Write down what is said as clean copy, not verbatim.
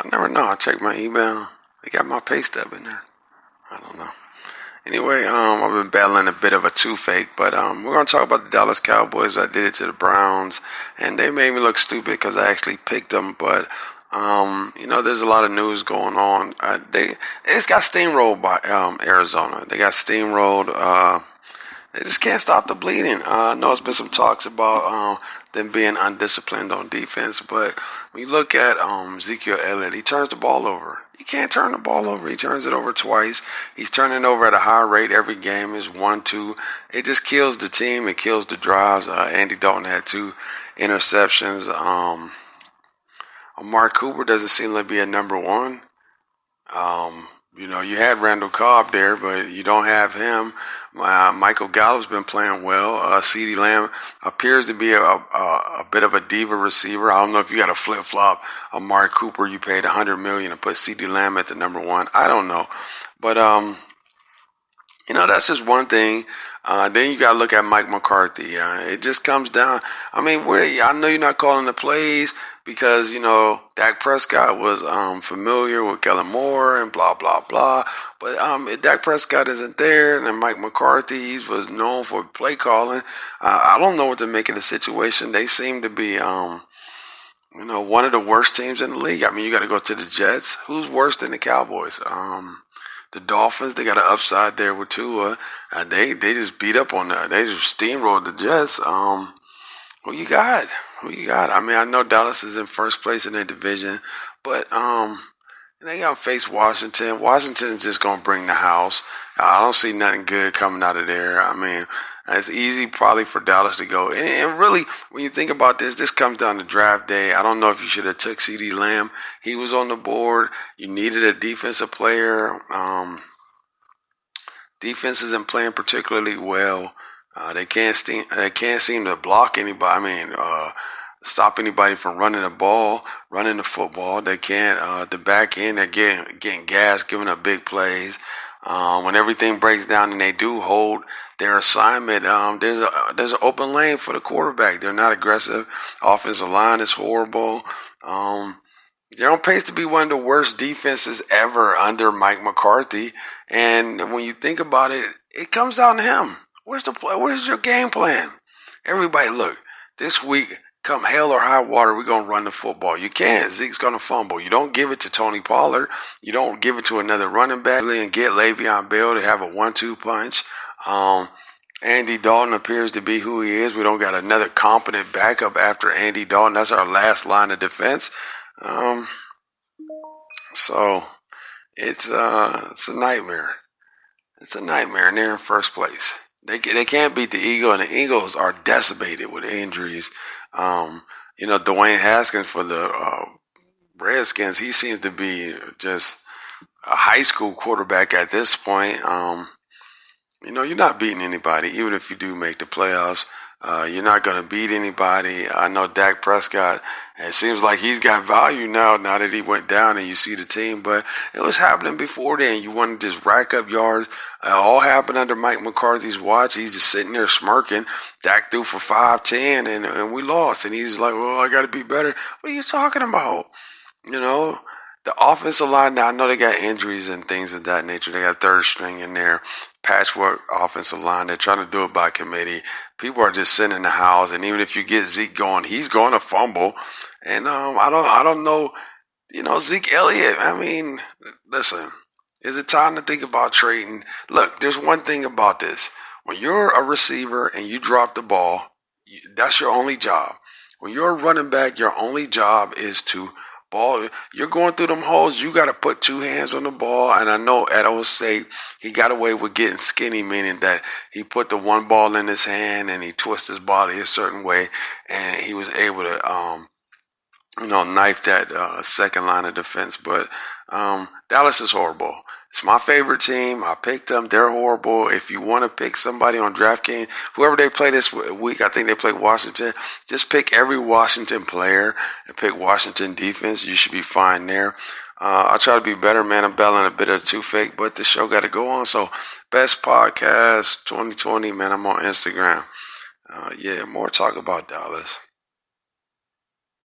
I never know. I check my email. They got my pay stub in there. I don't know. Anyway, I've been battling a bit of a toothache, but we're gonna talk about the Dallas Cowboys. I did it to the Browns, and they made me look stupid because I actually picked them. But there's a lot of news going on. They just got steamrolled by Arizona. They got steamrolled. They just can't stop the bleeding. I know there's been some talks about them being undisciplined on defense, but when you look at Ezekiel Elliott, he turns the ball over. You can't turn the ball over. He turns it over twice. He's turning over at a high rate every game. Is 1-2. It just kills the team. It kills the drives. Andy Dalton had 2 interceptions. Amari Cooper doesn't seem to be a number one. You had Randall Cobb there, but you don't have him. Michael Gallup's been playing well. CeeDee Lamb appears to be a bit of a diva receiver. I don't know if you got a flip-flop. Amari Cooper, you paid $100 million and put CeeDee Lamb at the number one. I don't know. But, that's just one thing. Then you got to look at Mike McCarthy. It just comes down. I know you're not calling the plays because, Dak Prescott was familiar with Kellen Moore and blah, blah, blah. But if Dak Prescott isn't there, and then Mike McCarthy was known for play calling, I don't know what to make of the situation. They seem to be, one of the worst teams in the league. You got to go to the Jets. Who's worse than the Cowboys? The Dolphins, they got an upside there with Tua. They just beat up on that. They just steamrolled the Jets. Who you got? I know Dallas is in first place in their division, but they got to face Washington. Washington's just going to bring the house. I don't see nothing good coming out of there. It's easy probably for Dallas to go. And really, when you think about this comes down to draft day. I don't know if you should have took CeeDee Lamb. He was on the board. You needed a defensive player. Defense isn't playing particularly well. They can't seem to block anybody. Stop anybody from running the ball, running the football. They can't. The back end, they're getting gas, giving up big plays. When everything breaks down and they do hold their assignment, there's an open lane for the quarterback. They're not aggressive. Offensive line is horrible. They're on pace to be one of the worst defenses ever under Mike McCarthy. And when you think about it, it comes down to him. Where's your game plan? Everybody, look, this week, come hell or high water, we're going to run the football. You can't. Zeke's going to fumble. You don't give it to Tony Pollard. You don't give it to another running back and get Le'Veon Bell to have a 1-2 punch. Andy Dalton appears to be who he is. We don't got another competent backup after Andy Dalton. That's our last line of defense. So it's a nightmare. It's a nightmare, and they're in first place. They can't beat the Eagles, and the Eagles are decimated with injuries. Dwayne Haskins for the Redskins, he seems to be just a high school quarterback at this point. You're not beating anybody, even if you do make the playoffs. You're not going to beat anybody. I know Dak Prescott, it seems like he's got value now that he went down and you see the team, but it was happening before then. You want to just rack up yards. It all happened under Mike McCarthy's watch. He's just sitting there smirking. Dak threw for 5-10 and we lost. And he's like, well, I got to be better. What are you talking about? The offensive line, now I know they got injuries and things of that nature. They got third string in there, patchwork offensive line. They're trying to do it by committee. People are just sitting in the house, and even if you get Zeke going, he's going to fumble. And I don't know, Zeke Elliott. Listen, is it time to think about trading? Look, there's one thing about this: when you're a receiver and you drop the ball, that's your only job. When you're a running back, your only job is to ball. You're going through them holes. You got to put 2 hands on the ball. And I know at Old State, he got away with getting skinny, meaning that he put the one ball in his hand and he twisted his body a certain way, and he was able to, knife that second line of defense. But Dallas is horrible. It's my favorite team. I picked them. They're horrible. If you want to pick somebody on DraftKings, whoever they play this week, I think they play Washington. Just pick every Washington player and pick Washington defense. You should be fine there. I try to be better, man. I'm battling a bit of toothache, but the show got to go on. So, best podcast 2020, man. I'm on Instagram. More talk about Dallas.